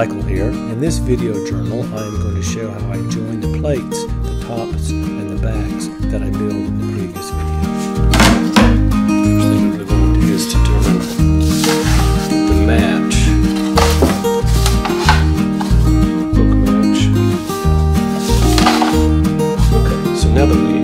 cycle here. In this video journal, I am going to show how I join the plates, the tops, and the backs that I built in the previous video. First thing I'm going to do is to turn the match. Hook match. Okay, so now that we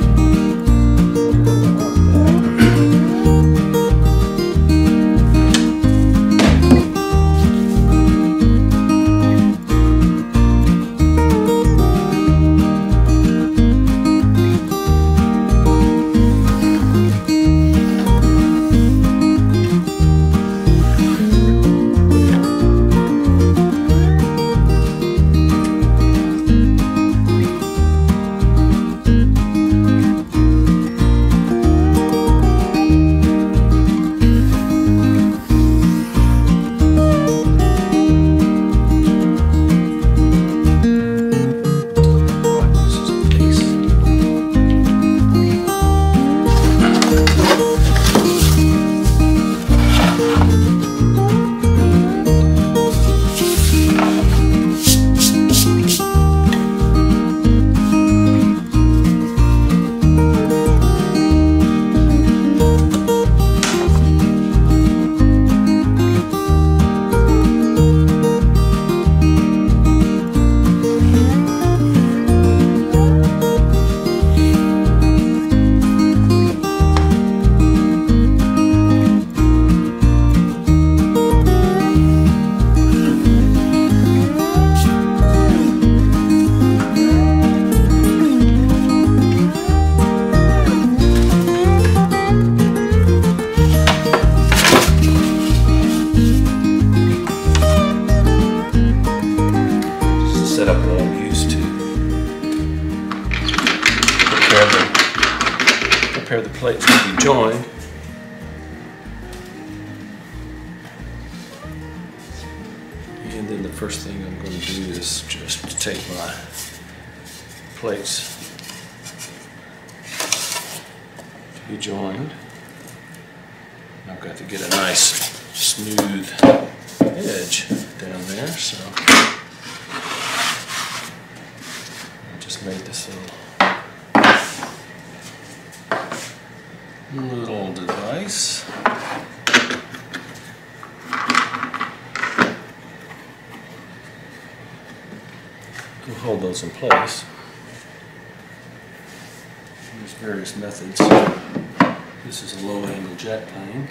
setup that I'm used to prepare the plates to be joined. And then the first thing I'm going to do is just take my plates to be joined. I've got to get a nice smooth edge down there, so just made this little device. We'll hold those in place. There's various methods. This is a low angle jack plane.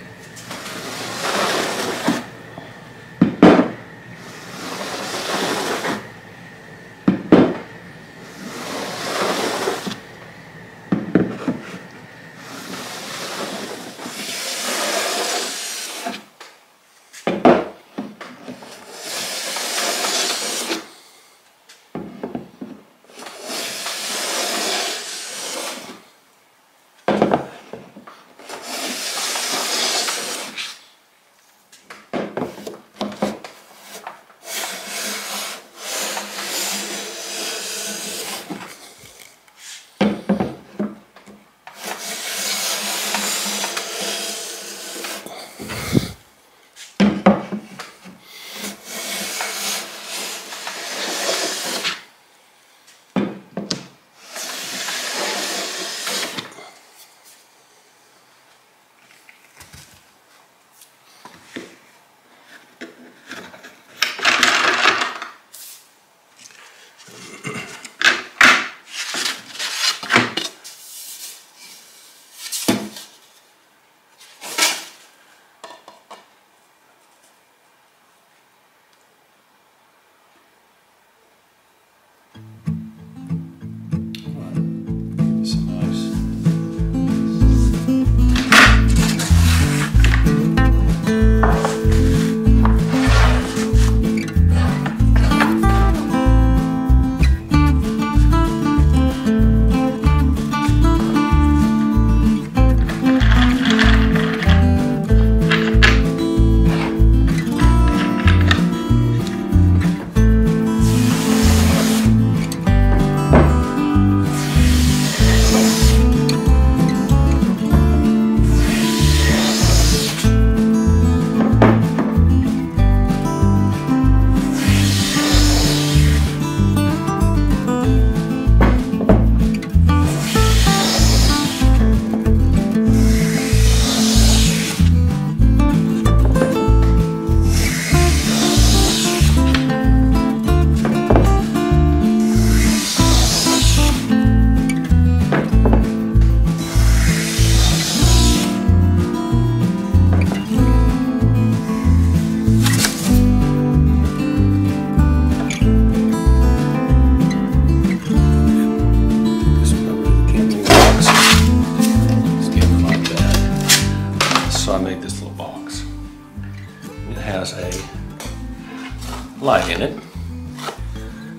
light in it.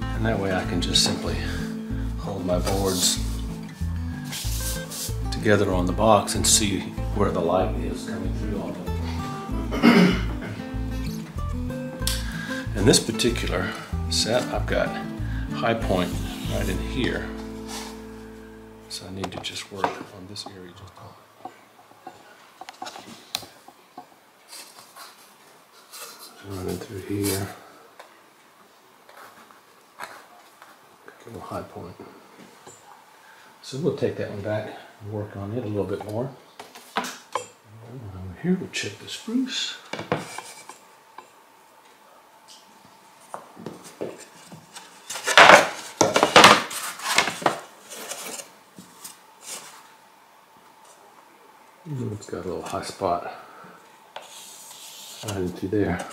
And that way I can just simply hold my boards together on the box and see where the light is coming through on them. In this particular set, I've got high point right in here. So I need to just work on this area just running through here. Get a little high point. So we'll take that one back and work on it a little bit more. Over here we'll check the spruce. It's got a little high spot right into there.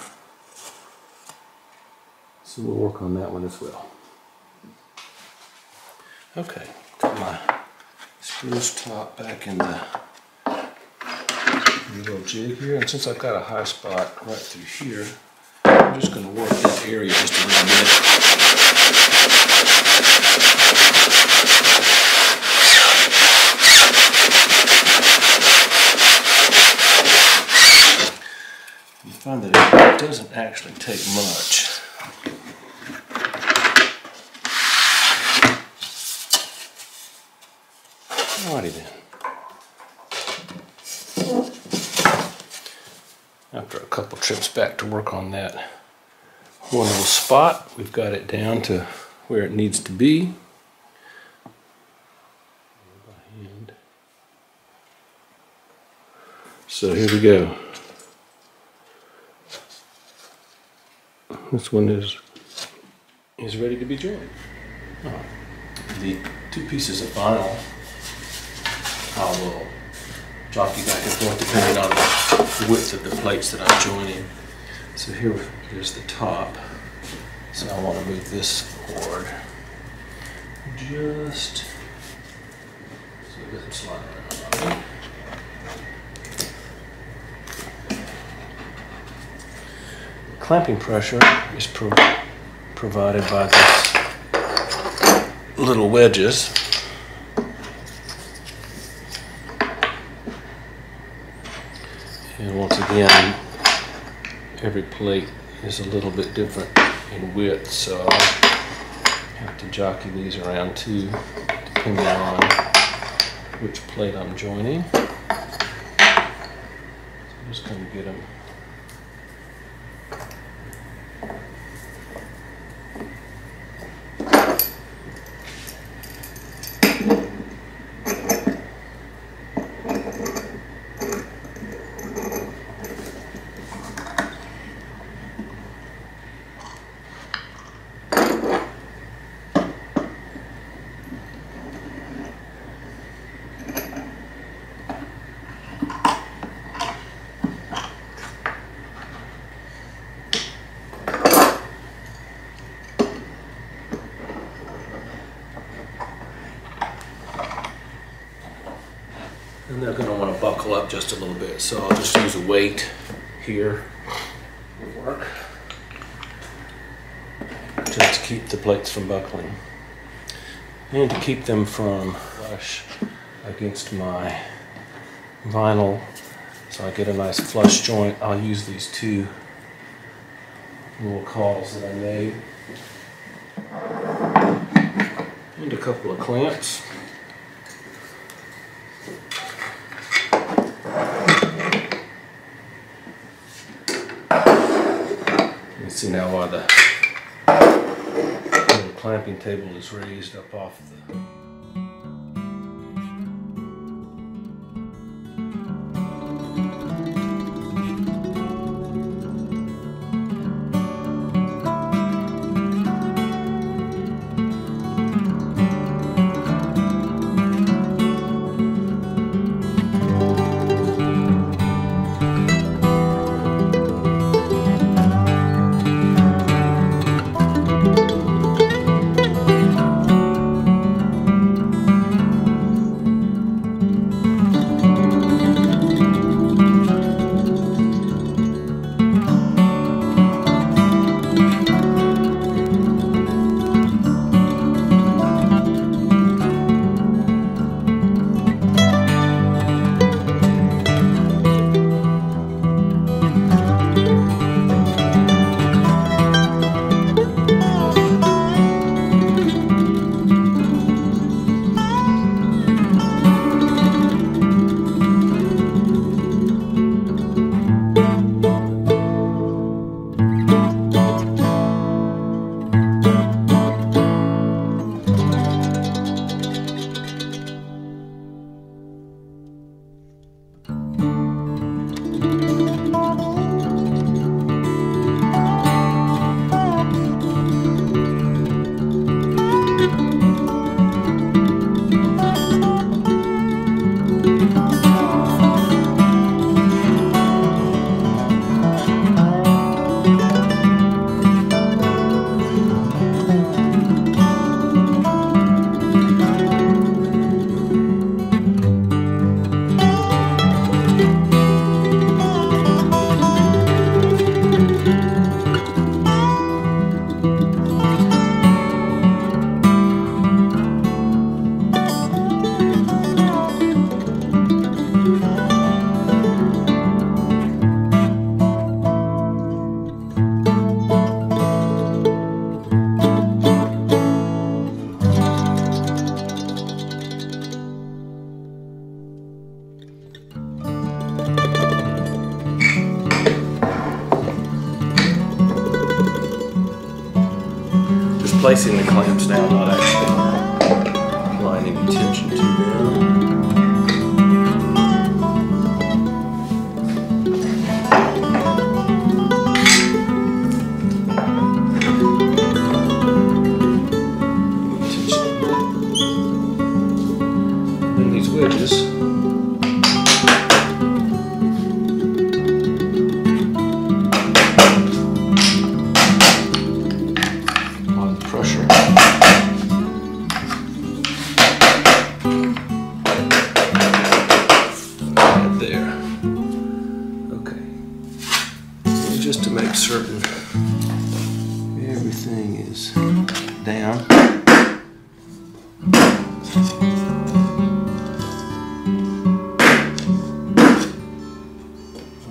So we'll work on that one as well. Okay, got my spruce top back in the little jig here, and since I've got a high spot right through here, I'm just going to work that area just a little bit. You find that it doesn't actually take much. Alrighty then. After a couple trips back to work on that one little spot, we've got it down to where it needs to be. So here we go. This one is ready to be joined. The two pieces of vinyl I will jockey back and forth depending on the width of the plates that I'm joining. So here's the top. So I want to move this forward just so it doesn't slide around. Clamping pressure is provided by these little wedges. And once again, every plate is a little bit different in width, so I have to jockey these around too, depending on which plate I'm joining. So I'm just going to get them. And they're going to want to buckle up just a little bit, so I'll just use a weight here. Will work. Just to keep the plates from buckling. And to keep them from flush against my vinyl, so I get a nice flush joint, I'll use these two little cauls that I made. And a couple of clamps. See now why the little clamping table is raised up off the placing the clamps down, not actually applying any tension to them. And these wedges. Pressure. Right there. Okay. And just to make certain everything is down.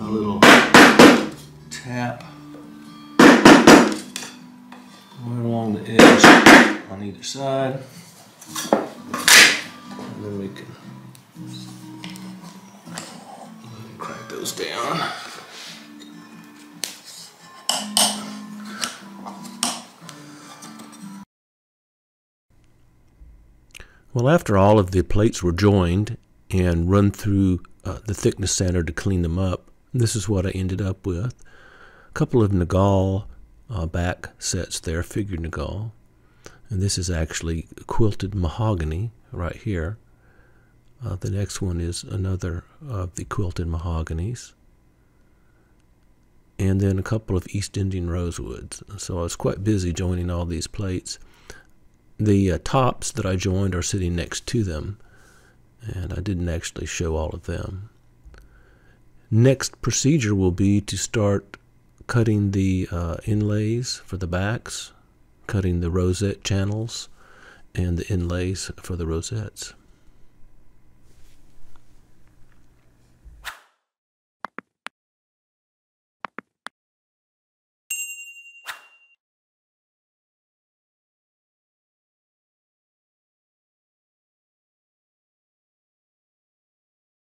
A little tap right along the edge on either side, and then we can crank those down. Well, after all of the plates were joined and run through the thickness sander to clean them up, this is what I ended up with. A couple of Nagal back sets there, figured Nagal, and this is actually quilted mahogany right here. The next one is another of the quilted mahoganies, and then a couple of East Indian rosewoods. So I was quite busy joining all these plates. The tops that I joined are sitting next to them, and I didn't actually show all of them. Next procedure will be to start cutting the inlays for the backs, cutting the rosette channels, and the inlays for the rosettes.